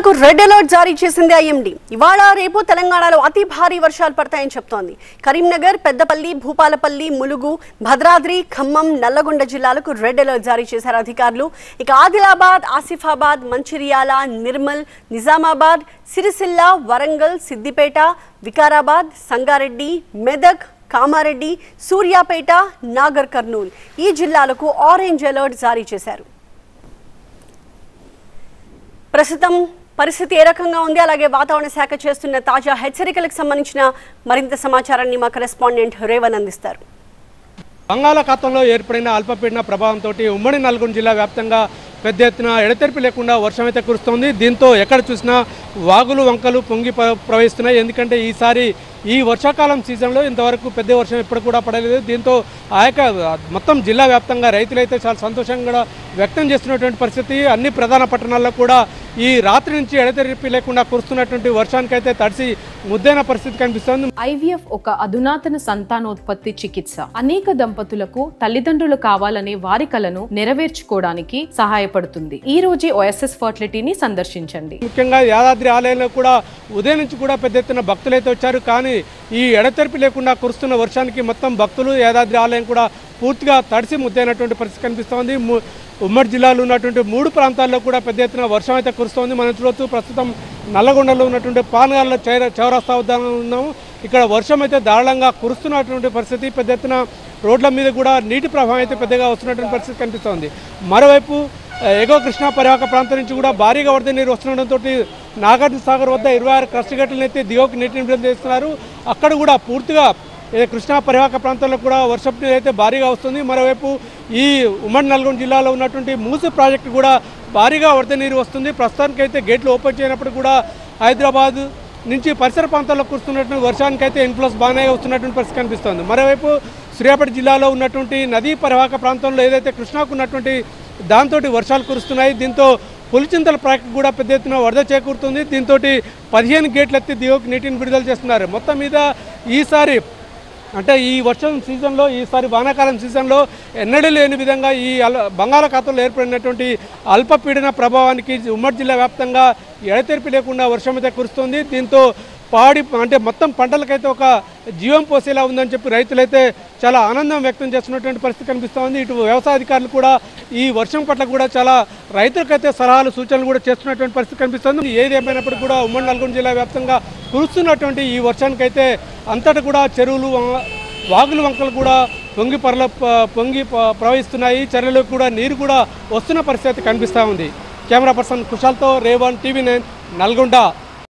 జిల్లాలకు red alert జారీ చేసింది ఐఎండీ. ఇవాళ రేపు తెలంగాణలో అతి భారీ వర్షాలు పడతాయని చెప్తోంది. కరీంనగర్, పెద్దపల్లి, భూపాలపల్లి, ములుగు, భద్రాద్రి, ఖమ్మం, నల్లగొండ జిల్లాలకు రెడ్ అలర్ట్ జారీ చేశారు అధికారులు. ఇక ఆదిలాబాద్, ఆసిఫాబాద్, మంచిర్యాల, నిర్మల్, నిజామాబాద్, సిరిసిల్ల, వరంగల్, సిద్దిపేట, వికారాబాద్, సంగారెడ్డి, మెదక్, కామారెడ్డి, సూర్యాపేట, నాగర్ కర్నూల్ ఈ జిల్లాలకు ఆరెంజ్ అలర్ట్ జారీ చేశారు. ప్రస్తుతం పరిస్థితి ఏ రకంగా ఉంది, అలాగే వాతావరణ శాఖ చేస్తున్న తాజా హెచ్చరికలకు సంబంధించిన మరింత సమాచారాన్ని మా కరెస్పాండెంట్ రేవన్ అందిస్తారు. బంగాళాఖాతంలో ఏర్పడిన అల్పపీడన ప్రభావంతో ఉమ్మడి నల్గొండ జిల్లా వ్యాప్తంగా పెద్ద ఎత్తున ఎడతెరిపి లేకుండా వర్షం అయితే కురుస్తోంది. దీంతో ఎక్కడ చూసినా వాగులు వంకలు పొంగి ప్రవహిస్తున్నాయి. ఎందుకంటే ఈసారి ఈ వర్షాకాలం సీజన్లో ఇంతవరకు పెద్ద వర్షం ఎప్పుడు కూడా పడలేదు. దీంతో మొత్తం జిల్లా వ్యాప్తంగా రైతులైతే చాలా సంతోషంగా వ్యక్తం చేస్తున్నటువంటి పరిస్థితి. అన్ని ప్రధాన పట్టణాల్లో కూడా ఈ రాత్రి నుంచి ఎడతెరిపి లేకుండా కురుస్తున్నటువంటి వర్షానికైతే తడిసి ముద్దైన పరిస్థితి కనిపిస్తోంది. ఐవీఎఫ్ ఒక అధునాతన సంతానోత్పత్తి చికిత్స. అనేక దంపతులకు తల్లిదండ్రులు కావాలనే వారి కలను నెరవేర్చుకోవడానికి సహాయపడుతుంది. ఈ రోజే ఓఎస్ఎస్ ఫర్టిలిటీని సందర్శించండి. ముఖ్యంగా యాదాద్రి ఆలయంలో కూడా ఉదయం నుంచి కూడా పెద్ద ఎత్తున భక్తులైతే వచ్చారు. కానీ ఈ ఎడతెరిపి లేకుండా కురుస్తున్న వర్షానికి మొత్తం భక్తులు యాదాద్రి ఆలయం కూడా పూర్తిగా తడిసి ముద్దైనటువంటి పరిస్థితి కనిపిస్తోంది. ఉమ్మడి జిల్లాలో ఉన్నటువంటి 3 ప్రాంతాల్లో కూడా పెద్ద ఎత్తున వర్షం అయితే కురుస్తోంది. మనం చూడవచ్చు ప్రస్తుతం నల్లగొండలో ఉన్నటువంటి పానగాళ్ళ చౌరస్తా వద్ద ఉన్నాము. ఇక్కడ వర్షం అయితే దారుణంగా కురుస్తున్నటువంటి పరిస్థితి. పెద్ద ఎత్తున రోడ్ల మీద కూడా నీటి ప్రవాహం అయితే పెద్దగా వస్తున్నటువంటి పరిస్థితి కనిపిస్తోంది. మరోవైపు ఎగువ కృష్ణా పరివాహక ప్రాంతం నుంచి కూడా భారీగా వరద నీరు వస్తుండటంతో నాగార్జున సాగర్ వద్ద 26 క్రస్ట్ గేట్లను అయితే దిగువకు నీటిని విడుదల చేస్తున్నారు. అక్కడ కూడా పూర్తిగా కృష్ణా పరివాహక ప్రాంతాల్లో కూడా వర్షపు నీరు అయితే భారీగా వస్తుంది. మరోవైపు ఈ ఉమ్మడి నల్గొండ జిల్లాలో ఉన్నటువంటి మూసి ప్రాజెక్టు కూడా భారీగా వరద నీరు వస్తుంది. ప్రస్తుతానికైతే గేట్లు ఓపెన్ చేయనప్పుడు కూడా హైదరాబాద్ నుంచి పరిసర ప్రాంతాల్లో కురుస్తున్నటువంటి వర్షానికైతే ఇన్ఫ్లోస్ బాగానే వస్తున్నటువంటి పరిస్థితి కనిపిస్తుంది. మరోవైపు సూర్యాపేట జిల్లాలో ఉన్నటువంటి నదీ పరివాహక ప్రాంతంలో ఏదైతే కృష్ణాకు ఉన్నటువంటి దాంతో వర్షాలు కురుస్తున్నాయి. దీంతో పులిచింతల ప్రాజెక్టు కూడా పెద్ద ఎత్తున వరద చేకూరుతుంది. దీంతో 15 గేట్లు ఎత్తి దిగువకు నీటిని విడుదల చేస్తున్నారు. మొత్తం మీద ఈసారి అంటే ఈ వర్షం సీజన్లో, ఈసారి వానాకాలం సీజన్లో ఎన్నడూ లేని విధంగా ఈ బంగాళాఖాతంలో ఏర్పడినటువంటి అల్పపీడన ప్రభావానికి ఉమ్మడి జిల్లా వ్యాప్తంగా ఎడతెరిపి లేకుండా వర్షం అయితే కురుస్తుంది. దీంతో అంటే మొత్తం పంటలకైతే ఒక జీవం పోసేలా ఉందని చెప్పి రైతులైతే చాలా ఆనందం వ్యక్తం చేస్తున్నటువంటి పరిస్థితి కనిపిస్తోంది. ఇటు వ్యవసాయ అధికారులు కూడా ఈ వర్షం పట్ల కూడా చాలా రైతులకైతే సలహాలు సూచనలు కూడా చేస్తున్నటువంటి పరిస్థితి కనిపిస్తోంది. ఏది ఏమైనప్పటికీ కూడా ఉమ్మడి నల్గొండ జిల్లా వ్యాప్తంగా కురుస్తున్నటువంటి ఈ వర్షానికైతే అంతటా కూడా చెరువులు, వాగులు వంకలు కూడా పొంగి ప్రవహిస్తున్నాయి. చెరువులకు కూడా నీరు కూడా వస్తున్న పరిస్థితి కనిపిస్తూ ఉంది. Camera person కుశాల్తో Revan, TV9 Nalgonda.